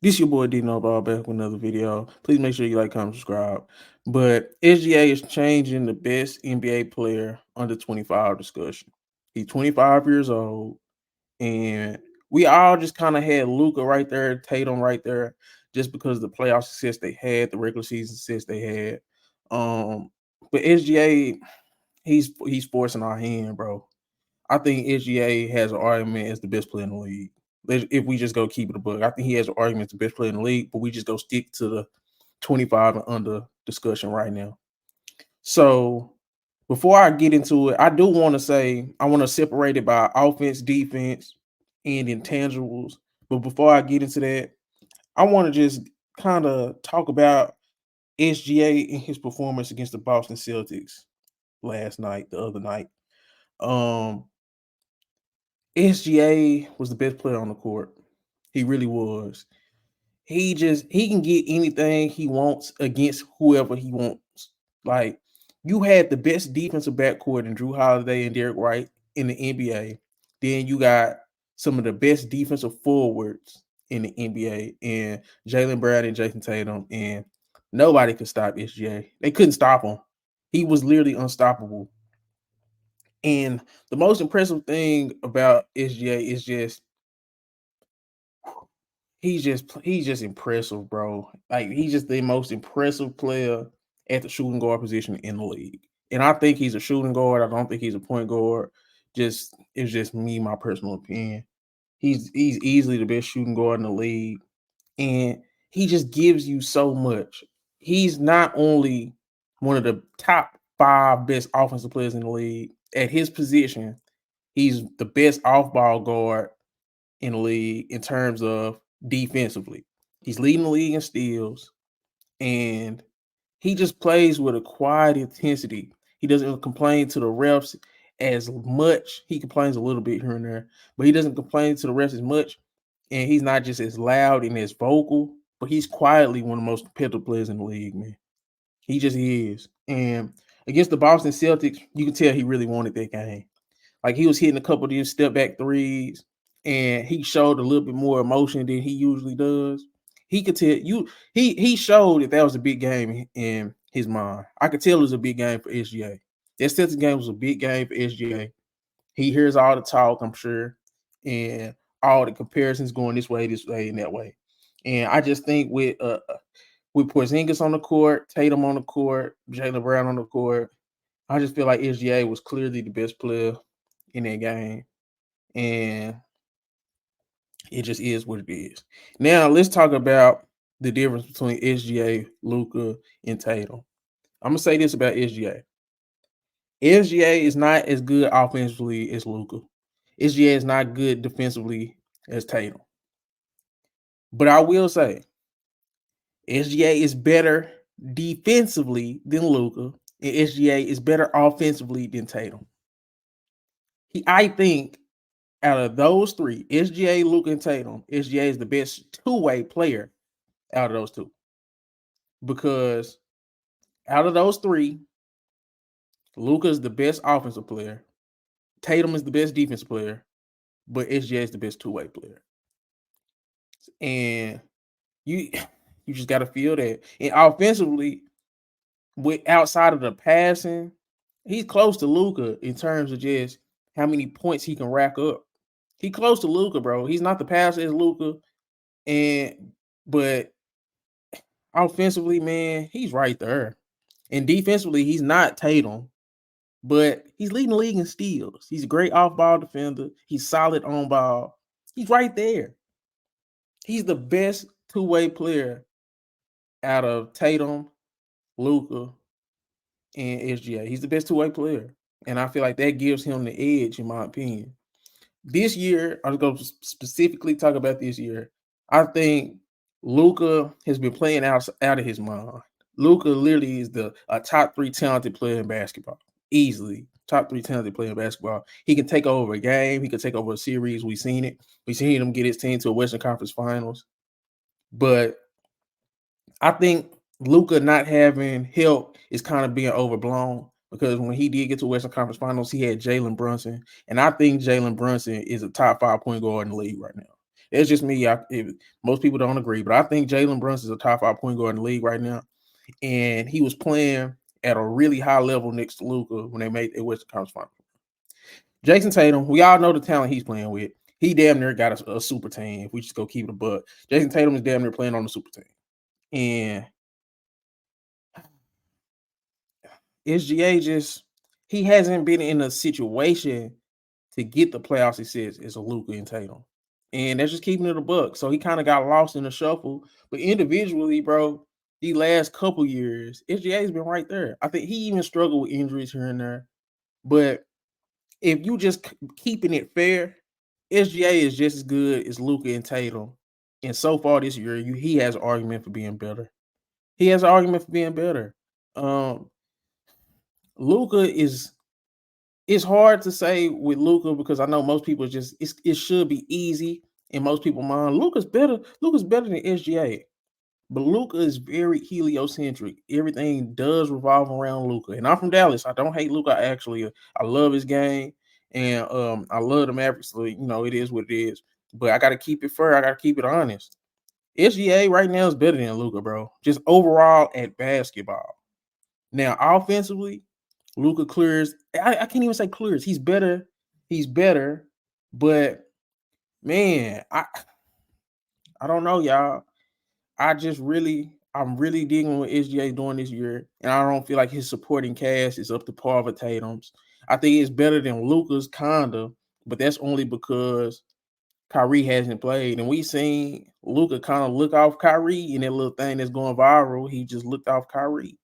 This your boy D Ball back with another video. Please make sure you like, comment, subscribe. But SGA is changing the best NBA player under 25 discussion. He's 25 years old, and we all just kind of had Luca right there, Tatum right there, just because of the playoff success they had, the regular season success they had. But SGA, he's forcing our hand, bro. I think SGA has an argument as the best player in the league. If we just go keep it a book, I think he has an argument as the best player in the league, but we just go stick to the 25 and under discussion right now. So before I get into it, I do want to say I want to separate it by offense, defense, and intangibles. But before I get into that, I want to just kind of talk about SGA and his performance against the Boston Celtics the other night. Um, SGA was the best player on the court. He really was. He can get anything he wants against whoever he wants. Like you had the best defensive backcourt in Drew Holiday and Derek White in the NBA. Then you got some of the best defensive forwards in the NBA and Jalen Brown and Jason Tatum, and nobody could stop SGA. They couldn't stop him. He was literally unstoppable. And the most impressive thing about SGA is just he's just impressive, bro. Like he's just the most impressive player at the shooting guard position in the league. And I think he's a shooting guard. I don't think he's a point guard. Just it's just me, my personal opinion. He's easily the best shooting guard in the league. And he just gives you so much. He's not only one of the top five best offensive players in the league at his position, he's the best off-ball guard in the league in terms of defensively. He's leading the league in steals, and he just plays with a quiet intensity. He doesn't complain to the refs as much. He complains a little bit here and there, but he doesn't complain to the refs as much. And he's not just as loud and as vocal, but he's quietly one of the most competitive players in the league, man. He just is. And against the Boston Celtics, you can tell he really wanted that game. Like he was hitting a couple of these step back threes, and he showed a little bit more emotion than he usually does. He could tell you he showed that was a big game in his mind. I could tell it was a big game for SGA. That Celtics game was a big game for SGA. He hears all the talk, I'm sure, and all the comparisons going this way, and that way. And I just think with Porzingis on the court, Tatum on the court, Jalen Brown on the court, I just feel like SGA was clearly the best player in that game. And it just is what it is. Now let's talk about the difference between SGA, Luca, and Tatum. I'm gonna say this about SGA. SGA is not as good offensively as Luca. SGA is not good defensively as Tatum. But I will say SGA is better defensively than Luca, and SGA is better offensively than Tatum. I think out of those three, SGA, Luka, and Tatum, SGA is the best two-way player out of those two. Because out of those three, Luka is the best offensive player, Tatum is the best defensive player, but SGA is the best two-way player. And you you just gotta feel that. And offensively, with outside of the passing, he's close to Luka in terms of just how many points he can rack up. He close to Luka, bro. He's not the passer as Luka, but offensively, man, he's right there. And defensively, he's not Tatum, but he's leading the league in steals. He's a great off-ball defender. He's solid on ball. He's right there. He's the best two-way player out of Tatum, Luka, and SGA. He's the best two-way player. And I feel like that gives him the edge, in my opinion. This year, I'm going to specifically talk about this year. I think Luka has been playing out of his mind. Luka literally is a top three talented player in basketball. Easily. Top three talented player in basketball. He can take over a game. He can take over a series. We've seen it. We've seen him get his team to a Western Conference Finals. But I think Luka not having help is kind of being overblown because when he did get to Western Conference Finals, he had Jalen Brunson. And I think Jalen Brunson is a top 5 point guard in the league right now. It's just me. Most people don't agree, but I think Jalen Brunson is a top 5 point guard in the league right now, and he was playing at a really high level next to Luka when they made the Western Conference Finals. Jason Tatum, we all know the talent he's playing with. He damn near got a super team. If we just go keep it a buck, Jason Tatum is damn near playing on the super team, and SGA he hasn't been in a situation to get the playoff success as a Luka and Tatum. And that's just keeping it a buck. So he kind of got lost in the shuffle. But individually, bro, the last couple years, SGA's been right there. I think he even struggled with injuries here and there. But if you just keeping it fair, SGA is just as good as Luka and Tatum. And so far this year, he has an argument for being better. He has an argument for being better. Luka it's hard to say with Luka because I know most people it should be easy in most people's mind. Luka's better than SGA. But Luka is very heliocentric. Everything does revolve around Luka. And I'm from Dallas. I don't hate Luka. I love his game. And I love the Mavericks. So, it is what it is. But I gotta keep it fair. I gotta keep it honest. SGA right now is better than Luka, bro. Just overall at basketball. Now, offensively, Luka clears. I can't even say clears. He's better. But man, I don't know, y'all. I'm really digging what SGA doing this year, and I don't feel like his supporting cast is up to par with Tatum's. I think it's better than Luka's kinda, but that's only because Kyrie hasn't played, and we seen Luka kind of look off Kyrie in that little thing that's going viral. He just looked off Kyrie.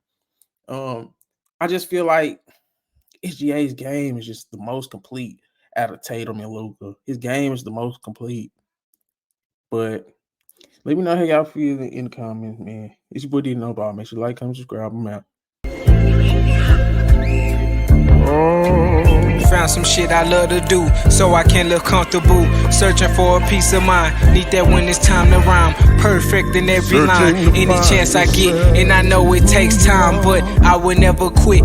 I just feel like SGA's game is just the most complete out of Tatum and Luka. His game is the most complete. But let me know how y'all feel in the comments, man. It's your boy Didn't Know About. Make sure you like, comment, subscribe. I'm out. Found some shit I love to do, so I can look comfortable. Searching for a peace of mind, need that when it's time to rhyme. Perfect in every line, any chance I get, and I know it takes time, but I would never quit.